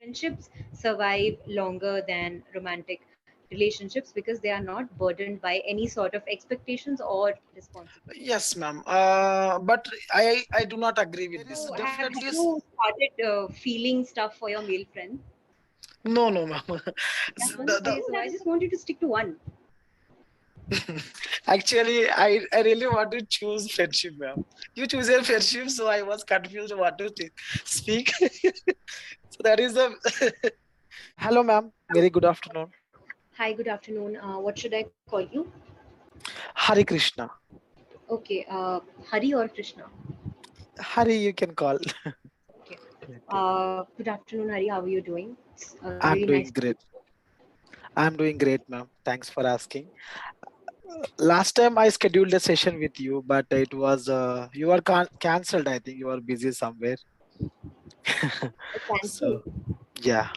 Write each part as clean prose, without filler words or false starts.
Friendships survive longer than romantic relationships because they are not burdened by any sort of expectations or responsibilities. Yes, ma'am. But I do not agree with this. Have Definitely, you started feeling stuff for your male friends? no, no, ma'am. That's one. The Okay, so I just want you to stick to one. actually, I really want to choose friendship, ma'am. You choose your friendship, so I was confused what to speak. So that is the. Hello, ma'am. Very good afternoon. Hi, good afternoon. What should I call you? Hari Krishna. Okay, Hari or Krishna? Hari, you can call. Okay. Anything. Good afternoon, Hari. How are you doing? It's I'm really nice. doing great. I'm doing great, ma'am. Thanks for asking. Last time I scheduled a session with you, but it was you were cancelled. I think you were busy somewhere. Cancel. So yeah,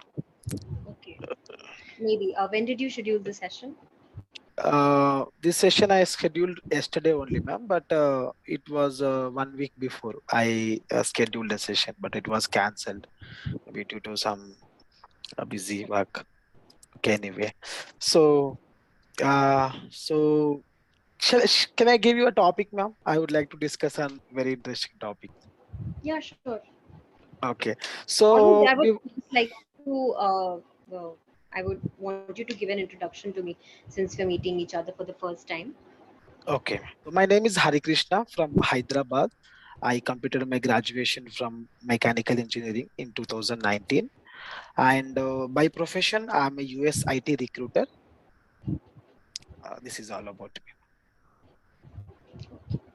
Okay. Maybe. When did you schedule the session? this session I scheduled yesterday only, ma'am. But it was 1 week before I scheduled a session, but it was cancelled maybe due to some busy work. Okay, anyway. So so can I give you a topic, ma'am? I would like to discuss a very interesting topic. Yeah, sure. Okay, Almost, so I would just like to. I would want you to give an introduction to me since we're meeting each other for the first time. okay. So my name is Hari Krishna from Hyderabad. I completed my graduation from mechanical engineering in 2019, and by profession, I'm a US IT recruiter. This is all about me.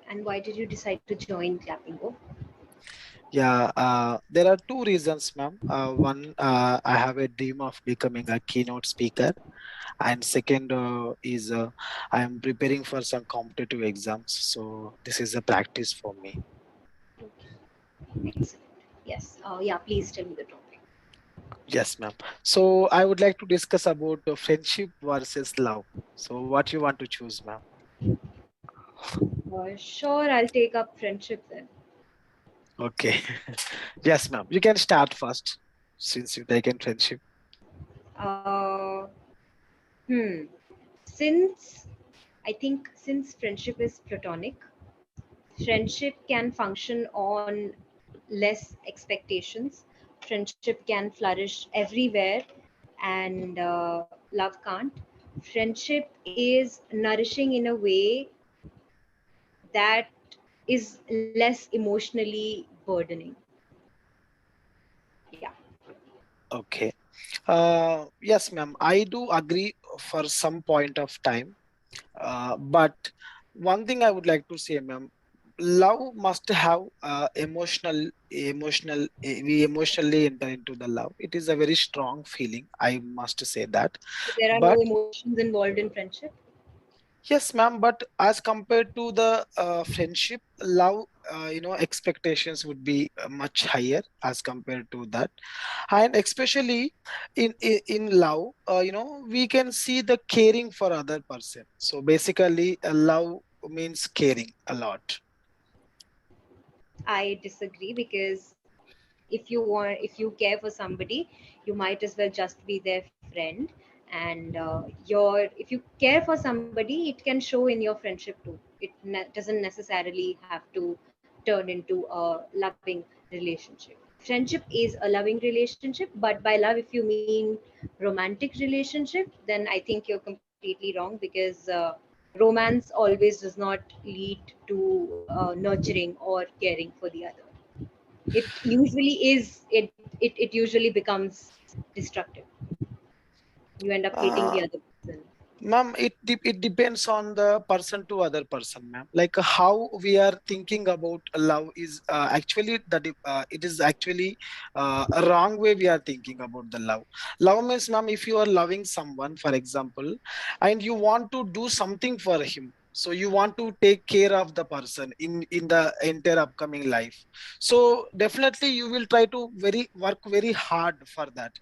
And why did you decide to join Clapingo? Yeah, there are two reasons, ma'am. One, I have a dream of becoming a keynote speaker, and second is I am preparing for some competitive exams. So this is a practice for me. Excellent. Yes. Yeah. Please tell me the topic. Yes, ma'am. So I would like to discuss about friendship versus love. So what you want to choose, ma'am? Sure. I'll take up friendship then. Okay. Yes, ma'am. You can start first since you taken friendship. Uh, hmm. Since I think since friendship is platonic, friendship can function on less expectations. Friendship can flourish everywhere, and love can't. Friendship is nourishing in a way that is less emotionally burdening. Yeah. Okay. Yes, ma'am. I do agree for some point of time. But one thing I would like to say, ma'am, love must have we emotionally enter into the love. It is a very strong feeling. I must say that. So there are no But emotions involved in friendship. yes, ma'am, but as compared to the friendship, love, expectations would be much higher as compared to that. And especially in love, we can see the caring for other person. So basically, love means caring a lot. I disagree because if you care for somebody, you might as well just be their friend. And if you care for somebody, it can show in your friendship too. It doesn't necessarily have to turn into a loving relationship. Friendship is a loving relationship, but by love, if you mean romantic relationship, then I think you're completely wrong because romance always does not lead to nurturing or caring for the other. It usually becomes destructive. You end up hating the Uh, other person. Ma'am, it depends on the person to other person, ma'am. Like how we are thinking about love is actually it is actually a wrong way we are thinking about the love. Love means, ma'am, if you are loving someone, for example, and you want to do something for him. So you want to take care of the person in the entire upcoming life. So definitely you will try to very work very hard for that.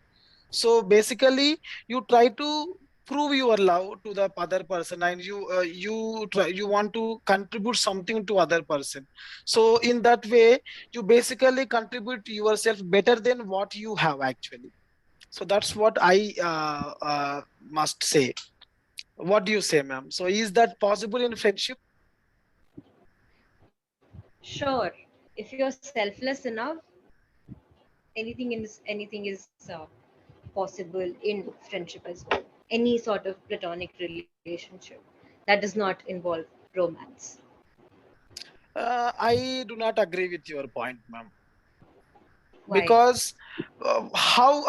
So basically you try to prove your love to the other person, and you want to contribute something to other person. So in that way you basically contribute yourself better than what you have actually. So that's what I must say. What do you say, ma'am? So is that possible in friendship? Sure. If you're selfless enough, anything is possible in friendship as well. Any sort of platonic relationship that does not involve romance. I do not agree with your point, ma'am. Why? Because how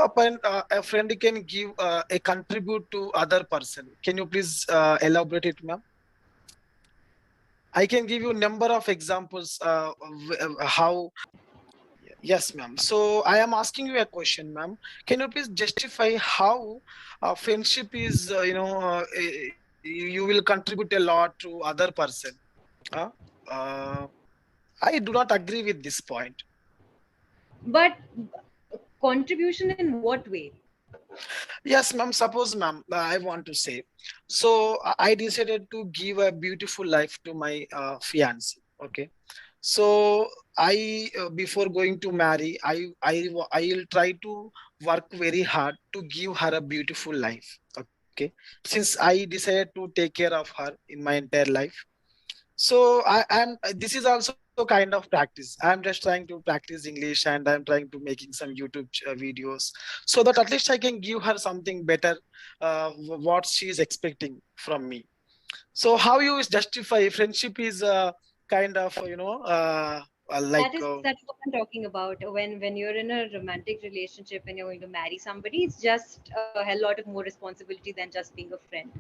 a friend can give a contribute to other person? Can you please elaborate it, ma'am? I can give you number of examples how. Yes, ma'am. So I am asking you a question, ma'am. Can you please justify how friendship is, you will contribute a lot to other person? Uh, uh, I do not agree with this point. But contribution in what way? Yes, ma'am. Suppose, ma'am, I want to say. So I decided to give a beautiful life to my fiance. Okay. So before going to marry, I will try to work very hard to give her a beautiful life. Okay. Since I decided to take care of her in my entire life. So this is also kind of practice. I'm just trying to practice English and I'm trying to making some YouTube videos so that at least I can give her something better, what she is expecting from me. So how you justify friendship is kind of like That's what I'm talking about. When you're in a romantic relationship and you're going to marry somebody, it's just a hell lot of more responsibility than just being a friend,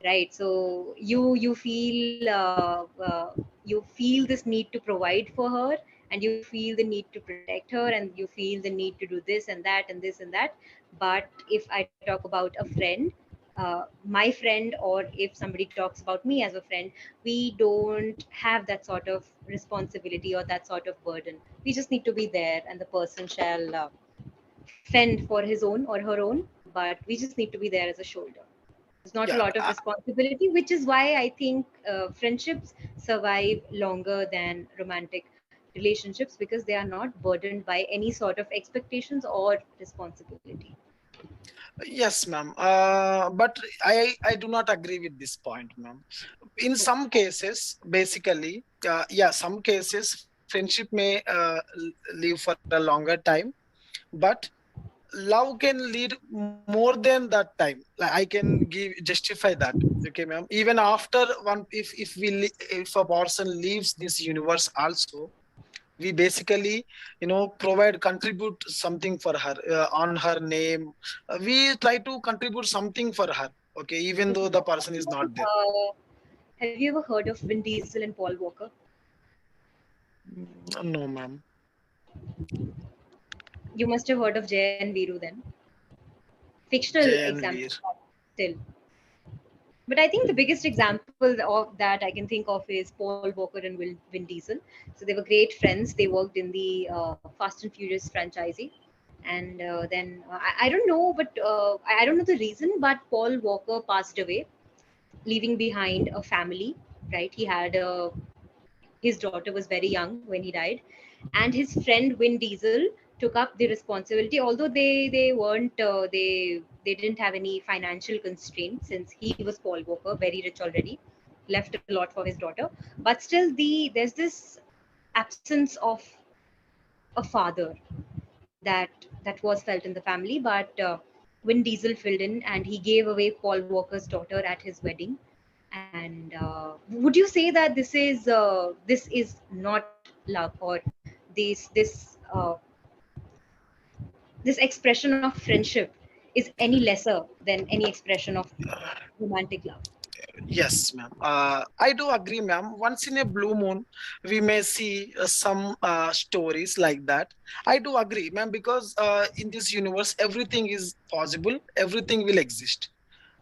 right? So you feel this need to provide for her, and you feel the need to protect her, and you feel the need to do this and that and this and that. But if I talk about a friend, my friend, or if somebody talks about me as a friend, we don't have that sort of responsibility or that sort of burden. We just need to be there, and the person shall fend for his own or her own, but we just need to be there as a shoulder. There's not a yeah. lot of responsibility, which is why I think friendships survive longer than romantic relationships, because they are not burdened by any sort of expectations or responsibility. Yes, ma'am. But I do not agree with this point, ma'am. In some cases, basically, yeah, some cases friendship may live for a longer time, but love can lead more than that time. Like I can give justify that. Okay, ma'am. Even after one, if a person leaves this universe, also we basically provide contribute something for her on her name. We try to contribute something for her. Okay, even though the person is not there. Have you ever heard of Vin Diesel and Paul Walker? No, ma'am. You must have heard of Jay and Viru then. Fictional Jay and example, Veer. but still. But I think the biggest example of that I can think of is Paul Walker and Vin Diesel. So they were great friends. They worked in the Fast and Furious franchisee. And then I don't know, but I don't know the reason, but Paul Walker passed away, leaving behind a family, right? His daughter was very young when he died, and his friend Vin Diesel took up the responsibility. Although they weren't they didn't have any financial constraints, since he was Paul Walker, very rich already, left a lot for his daughter. But still, there's this absence of a father that was felt in the family. But Vin Diesel filled in, and he gave away Paul Walker's daughter at his wedding. And would you say that this is not love, or this expression of friendship is any lesser than any expression of romantic love? Yes, ma'am. I do agree, ma'am. Once in a blue moon, we may see some stories like that. I do agree, ma'am, because in this universe, everything is possible, everything will exist.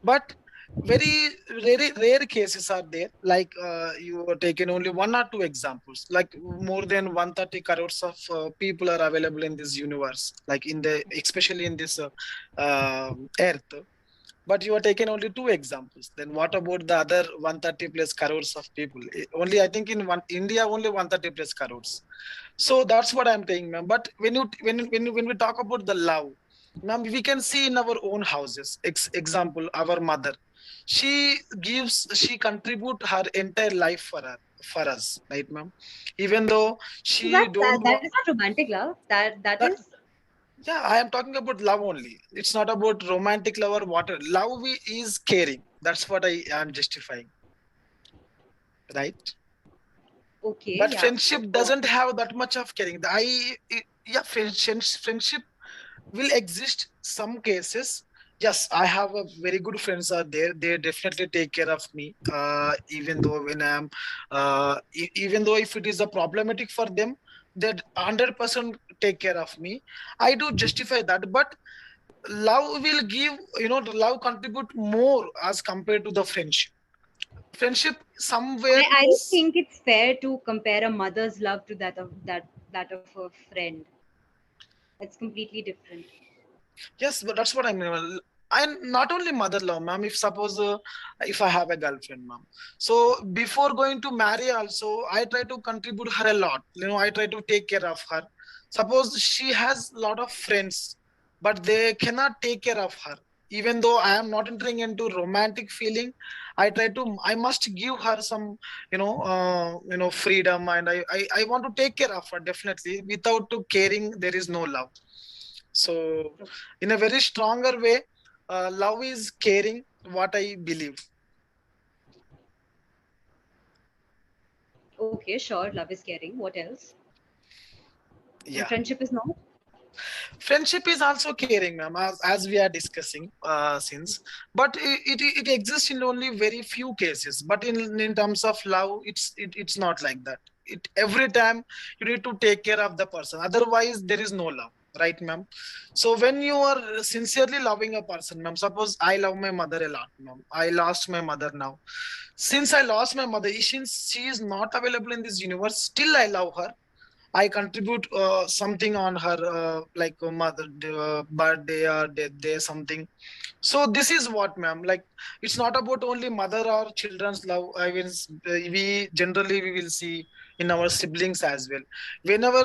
But very rare cases are there. Like you are taken only one or two examples. Like more than 130 crores of people are available in this universe. Like especially in this Earth, but you are taking only two examples. Then what about the other 130 plus crores of people? Only I think in India only 130 plus crores. So that's what I'm saying, ma'am. But when we talk about the love, Ma'am, we can see in our own houses. Example, our mother. She contribute her entire life for us, right, ma'am? Even though So she don't that want is not romantic love. That that. is Yeah, I am talking about love only. It's not about romantic love or water. Is caring. That's what I am justifying, right? okay. But Yeah. friendship Go on. doesn't have that much of caring. Yeah, friendship will exist some cases. Yes, I have a very good friends are there. They definitely take care of me. Even though when I'm, even though if it is a problematic for them, that 100% take care of me. I do justify that, but love will give, the love contribute more as compared to the friendship. Friendship somewhere I don't is. think it's fair to compare a mother's love to that of a friend. It's completely different. Yes, but that's what I mean. And not only mother love, ma'am. If suppose if I have a girlfriend, ma'am. So before going to marry, also I try to contribute her a lot. I try to take care of her. Suppose she has a lot of friends, but they cannot take care of her. Even though I am not entering into romantic feeling, I try to. I must give her some, freedom, and I want to take care of her definitely. Without to caring, there is no love. So, in a very stronger way, love is caring, what I believe. Okay, sure. Love is caring. What else? And Yeah. friendship is not. Friendship is also caring, ma'am, as we are discussing since. But it exists in only very few cases. But in terms of love, it's not like that. Every time you need to take care of the person. Otherwise, there is no love. Right, ma'am? So when you are sincerely loving a person, ma'am, suppose I love my mother a lot, ma'am. I lost my mother now. Since I lost my mother, since she is not available in this universe, still I love her. I contribute something on her, like mother birthday or death day, something. So this is what, ma'am. Like it's not about only mother or children's love. We generally we will see in our siblings as well. Whenever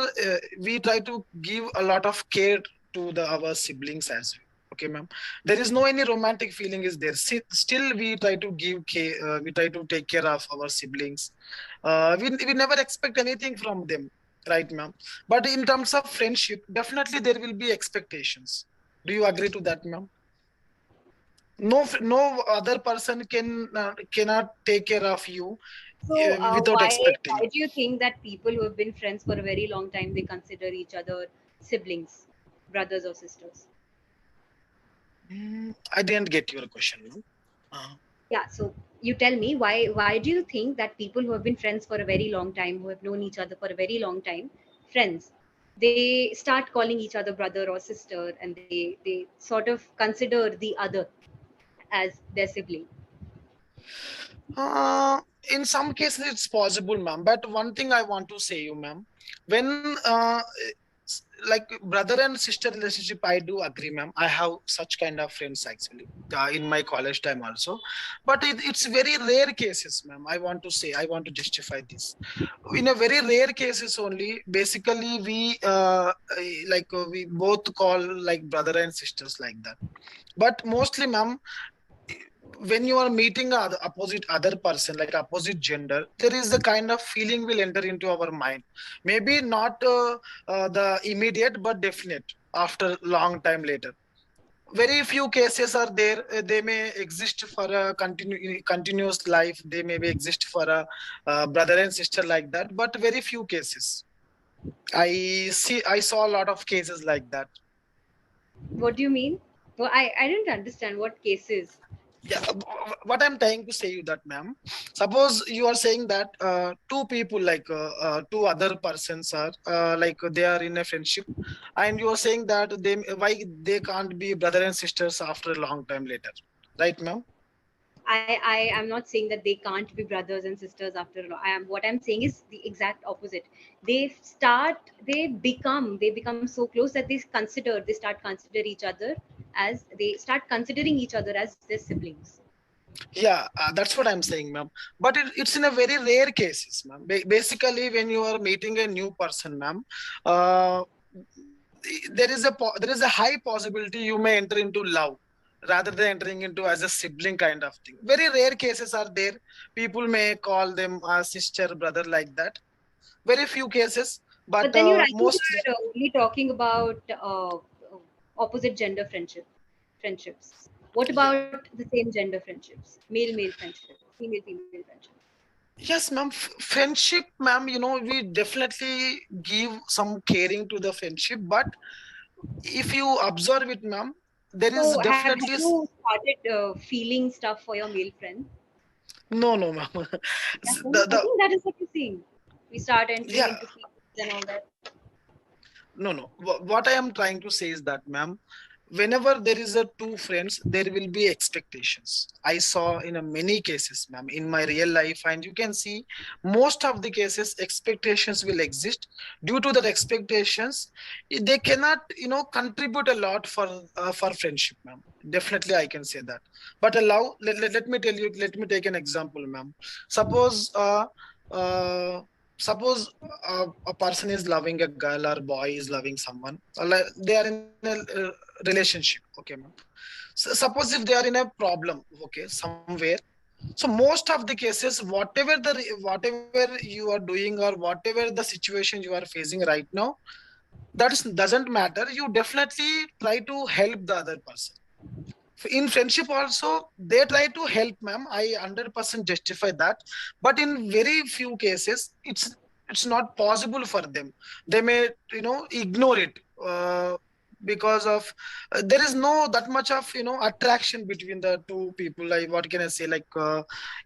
we try to give a lot of care to our siblings as well. Okay, ma'am. There is no any romantic feeling is there. Still, we try to give care. We try to take care of our siblings. We never expect anything from them, right, ma'am? But in terms of friendship, definitely there will be expectations. Do you agree to that, ma'am? No other person cannot take care of you So, without expecting. why do you think that people who have been friends for a very long time they consider each other siblings, brothers or sisters? I didn't get your question, ma'am. uh, Yeah. So you tell me why do you think that people who have been friends for a very long time, who have known each other for a very long time, friends, they start calling each other brother or sister, and they sort of consider the other as their sibling. uh, in some cases it's possible, ma'am, but one thing I want to say you, ma'am, when like brother and sister relationship, I do agree, ma'am. I have such kind of friends actually, in my college time also. But it's very rare cases, ma'am. I want to say, I want to justify this. In a very rare cases only, basically we both call like brother and sisters like that. But mostly, ma'am, when you are meeting opposite other person, like opposite gender, there is a kind of feeling will enter into our mind. Maybe not the immediate, but definite after long time later. Very few cases are there. They may exist for a continuous life. They may be exist for a brother and sister like that, but very few cases. I saw a lot of cases like that. What do you mean? Well, I didn't understand what cases. Yeah, what I'm trying to say you that, ma'am, suppose you are saying that two people, like two other persons are like they are in a friendship, and you are saying that they why they can't be brother and sisters after a long time later, right, ma'am? I am not saying that they can't be brothers and sisters after all. What I'm saying is the exact opposite. They become so close that they start consider each other as they start considering each other as their siblings. Yeah, that's what I'm saying, ma'am. But it's in a very rare cases, ma'am. Basically, when you are meeting a new person, ma'am, uh, there is a high possibility you may enter into love rather than entering into as a sibling kind of thing. Very rare cases are there. People may call them a sister, brother, like that. Very few cases, but But then I think mostly. you're only talking about opposite gender friendships. What Yeah. about the same gender friendships? Male male friendships, female female friendships. Yes, ma'am. Friendship, ma'am, we definitely give some caring to the friendship, but if you observe it, ma'am, there is So have definitely you started feeling stuff for your male friends? no, no, ma'am. Yeah, I The think that is what you're saying. We start entering yeah, into feelings and all that. no, no. What I am trying to say is that, ma'am, whenever there is a two friends, there will be expectations. I saw in a many cases, ma'am, in my real life, and you can see most of the cases expectations will exist. Due to that expectations, they cannot contribute a lot for friendship, ma'am. Definitely I can say that. But allow let me tell you, let me take an example, ma'am. Suppose uh, suppose a person is loving a girl or boy is loving someone, like they are in a relationship, okay, ma'am. So suppose if they are in a problem, okay, somewhere. So most of the cases, whatever you are doing or whatever the situation you are facing right now, doesn't matter. You definitely try to help the other person. In friendship also, they try to help, ma'am. I 100% justify that. But in very few cases, it's not possible for them. They may ignore it, because of there is no that much of attraction between the two people. Like, what can I say, like,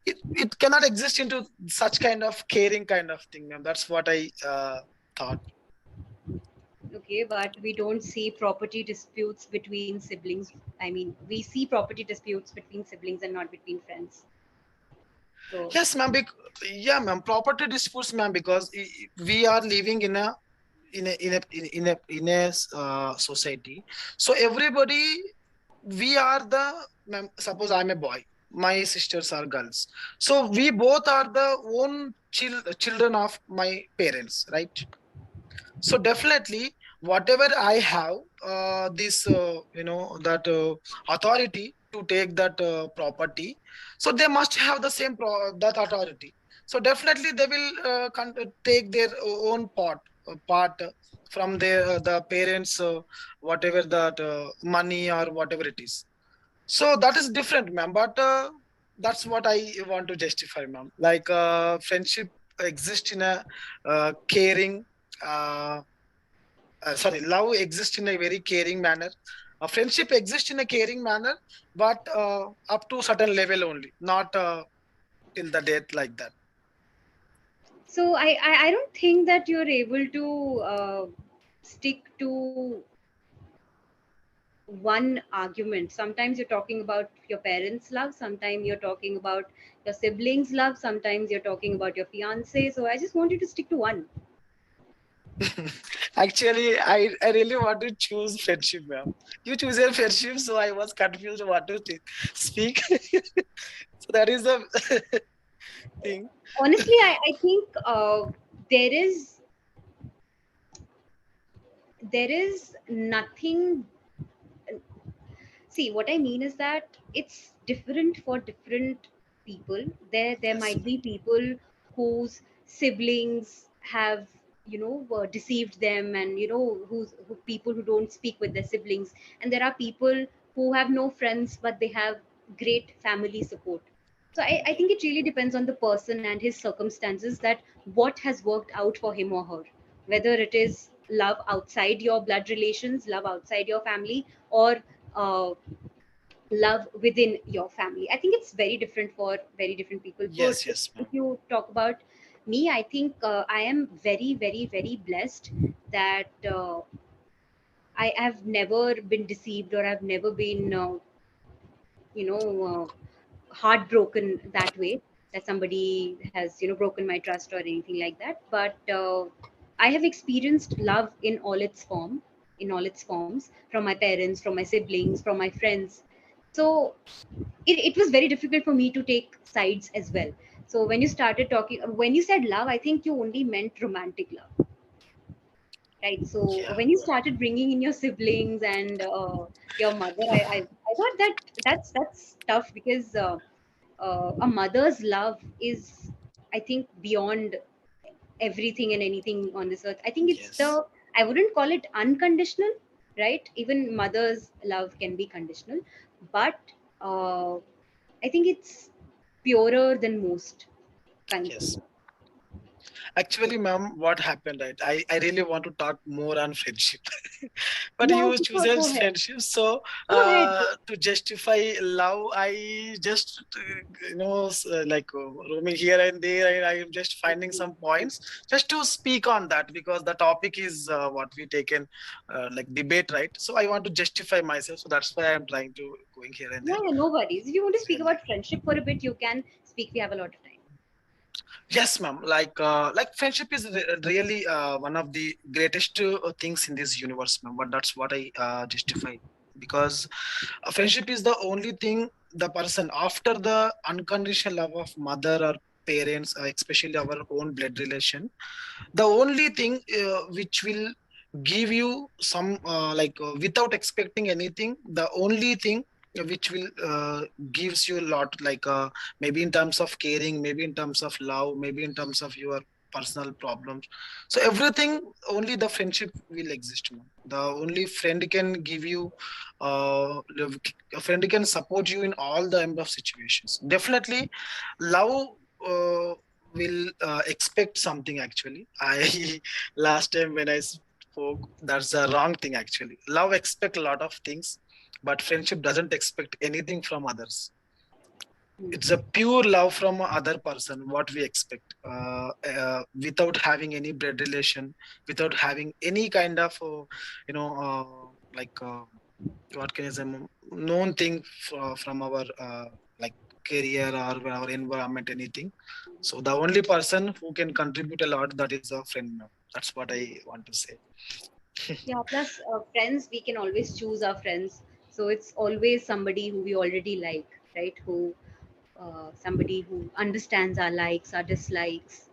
it cannot exist into such kind of caring kind of thing, ma'am. That's what I thought. Okay, but we don't see property disputes between siblings. I mean, we see property disputes between siblings and not between friends. So, Yes, ma'am. Yeah, ma'am. Property disputes, ma'am, because we are living in a society. So everybody, we are the, ma'am, suppose I'm a boy, my sisters are girls, so we both are the own children of my parents, right? So definitely, whatever I have, this that authority to take that property, so they must have the same that authority. So definitely they will take their own part from their the parents, whatever that money or whatever it is. So that is different, ma'am. But that's what I want to justify, ma'am. Like, friendship exists in a caring, uh, sorry, love exists in a very caring manner. A friendship exists in a caring manner, but up to certain level only, not till the death, like that. so I don't think that you're able to stick to one argument. Sometimes you're talking about your parents' love, sometimes you're talking about your siblings' love, sometimes you're talking about your fiance. So I just want you to stick to one. Actually, I really want to choose friendship, ma'am. You choose your friendship, so I was confused what to speak. So that is the thing. Honestly, I think there is nothing. See, what I mean is that it's different for different people. There Yes, might ma'am. be people whose siblings have deceived them, and who people who don't speak with their siblings, and there are people who have no friends but they have great family support. So I Yeah. think it really depends on the person and his circumstances, that what has worked out for him or her, whether it is love outside your blood relations, love outside your family, or uh, love within your family. I think it's very different for very different people. Yes, First, yes, if ma'am. you talk about me, I think I am very, very, very blessed that I have never been deceived, or I've never been, heartbroken that way, that somebody has broken my trust or anything like that. But I have experienced love in all its forms, from my parents, from my siblings, from my friends. So it was very difficult for me to take sides as well. So when you said love, I think you only meant romantic love. right? So Yeah. when you started bringing in your siblings and your mother, I thought that that's tough, because a mother's love is, I think, beyond everything and anything on this earth. I think it's Yes. the, I wouldn't call it unconditional, right? Even mother's love can be conditional, but uh, I think it's purer than most kinds of Yes. love. So Actually, ma'am, what happened, right? I really want to talk more on friendship, but yeah, you sure, chooses go ahead. friendship. So, Go ahead. to justify love, I just, like roaming here and there, I am just finding Okay. some points just to speak on that because the topic is what we taken like debate, right? So I want to justify myself. So that's why I'm trying to going here and Yeah, there. yeah, no worries. If you want to speak And about friendship for a bit, you can speak. We have a lot of time. yes, ma'am. Like friendship is really one of the greatest things in this universe, ma'am. But that's what I justify because friendship is the only thing the person after the unconditional love of mother or parents, especially our own blood relation, the only thing which will give you some without expecting anything, the only thing which will gives you a lot maybe in terms of caring, maybe in terms of love, maybe in terms of your personal problems. So everything, only the friendship will exist, ma'am. The only friend can give you a friend can support you in all the number of situations. Definitely love uh, will expect something. Actually, I last time when I spoke, that's the wrong thing. Actually, love expect a lot of things, but friendship doesn't expect anything from others. It's a Hmm. pure love from other person what we expect, without having any blood relation, without having any kind of like what can I say, known thing from our like career or our environment, anything. So the only person who can contribute a lot, that is a friend, ma'am. That's what I want to say. Yeah, plus friends, we can always choose our friends. So it's always somebody who we already like, right? Who somebody who understands our likes, our dislikes,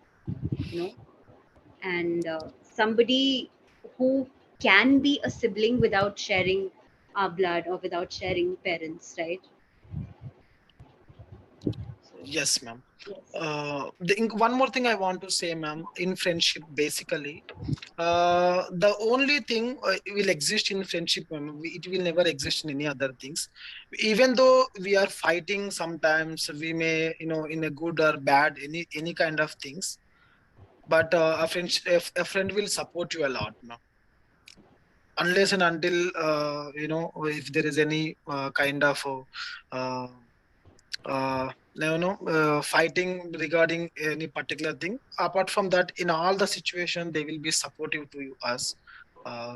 you know, and somebody who can be a sibling without sharing our blood or without sharing parents, right? So Yes, ma'am. yes. One more thing I want to say, ma'am, in friendship, basically, the only thing will exist in friendship, ma'am. It will never exist in any other things. Even though we are fighting, sometimes we may, in a good or bad, any kind of things. But a friend will support you a lot, ma'am. Unless and until if there is any kind of uh, fighting regarding any particular thing. Apart from that, in all the situation, they will be supportive to us.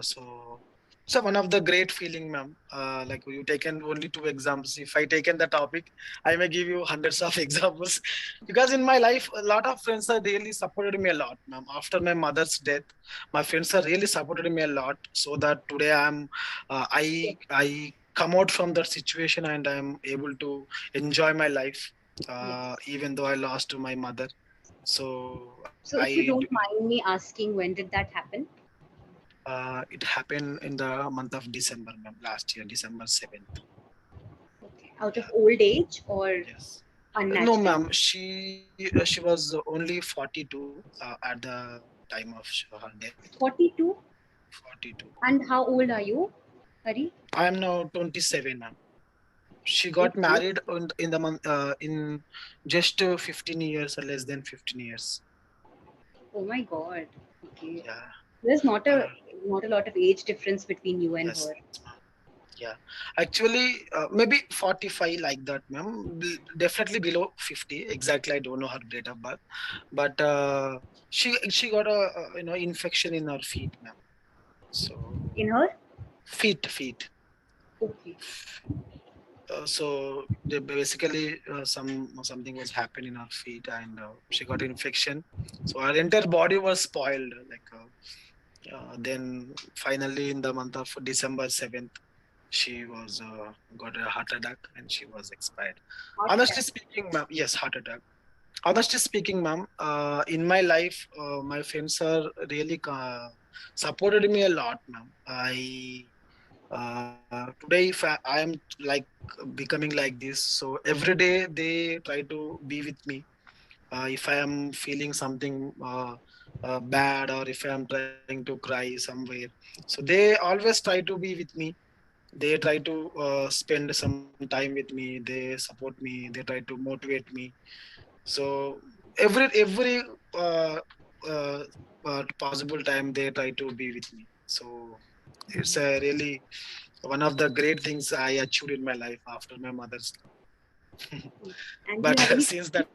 So one of the great feeling, ma'am. Like you taken only two examples. If I taken the topic, I may give you hundreds of examples because in my life, a lot of friends are really supported me a lot, ma'am. After my mother's death, my friends are really supported me a lot. So that today I come out from that situation and I'm able to enjoy my life, Yes. even though I lost my mother. So So if you don't mind me asking, when did that happen? it happened in the month of December, ma'am, last year, December 7th. Okay. Out Yeah, of old age or yes. No, unnatural? ma'am. She was only 42 at the time of her death. 42. 42. And how old are you, Hari? I am now 27, ma'am. She got Okay. married in the month in just 15 years or less than 15 years. Oh my God. Okay. Yeah. There's not Uh, a lot of age difference between you and yes, her. ma'am. Yeah, actually, maybe 45 like that, ma'am. Definitely below 50. Exactly, I don't know her date of birth, but she got a infection in her feet, ma'am. So In her? feet. Okay. So they basically something was happening in her feet, and she got infection. So her entire body was spoiled. Then finally, in the month of December 7th, she was got a heart attack and she was expired. Heart Honestly attack. speaking, ma'am, yes, heart attack. Honestly speaking, ma'am, in my life, my friends are really. supported me a lot, ma'am. Today, if I am like becoming like this, so every day they try to be with me. If I am feeling something bad, or if I am trying to cry somewhere, so they always try to be with me. They try to spend some time with me. They support me. They try to motivate me. So every uh, uh, possible time they try to be with me. So it's a really one of the great things I achieved in my life after my mother's love. And do But you have any? since that,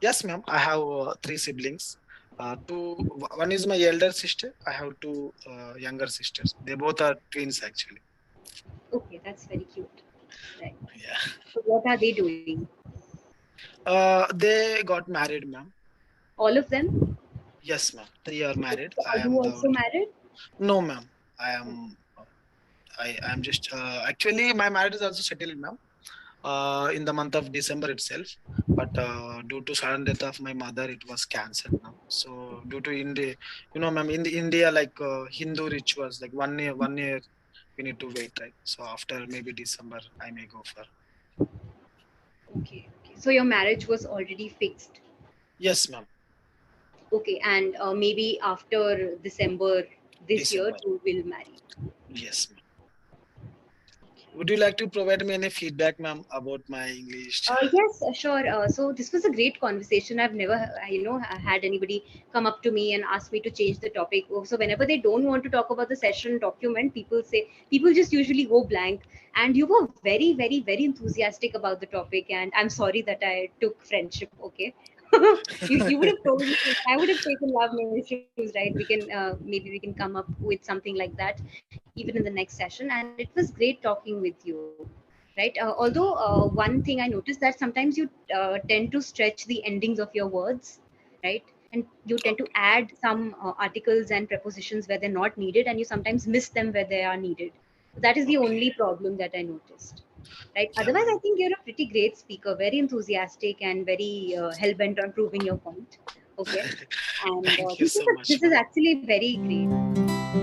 yes, ma'am, I have three siblings. One is my elder sister. I have two younger sisters. They both are twins, actually. Okay, that's very cute. Right. Yeah. So what are they doing? They got married, ma'am. All of them? Yes, ma'am. Three are married. Are I you am the also only. married? No, ma'am. I am. I am just actually my marriage is also settled, ma'am. In the month of December itself. But due to sudden death of my mother, it was cancelled now. So due to India, ma'am, in the India, like Hindu rituals, like 1 year, we need to wait, right? So after maybe December, I may go for. Okay, okay. So your marriage was already fixed. Yes, ma'am. Okay, and maybe after December this year December. you will marry. Yes, ma'am. Would you like to provide me any feedback, ma'am, about my English? Yes, sure. So this was a great conversation. I've never, had anybody come up to me and ask me to change the topic. Oh, so whenever they don't want to talk about the session document, people just usually go blank. And you were very, very, very enthusiastic about the topic. And I'm sorry that I took friendship. Okay. You would have told me, I would have taken love no issues, right? We can maybe we can come up with something like that even in the next session. And it was great talking with you, right? Although one thing I noticed that sometimes you tend to stretch the endings of your words, right? And you tend to Okay. add some articles and prepositions where they're not needed, and you sometimes miss them where they are needed. So that is the Okay. only problem that I noticed. Right. Yeah, Otherwise, I ma'am. think you're a pretty great speaker, very enthusiastic and very hell bent on proving your point. Okay. And Thank you so much, this is ma'am. actually very great.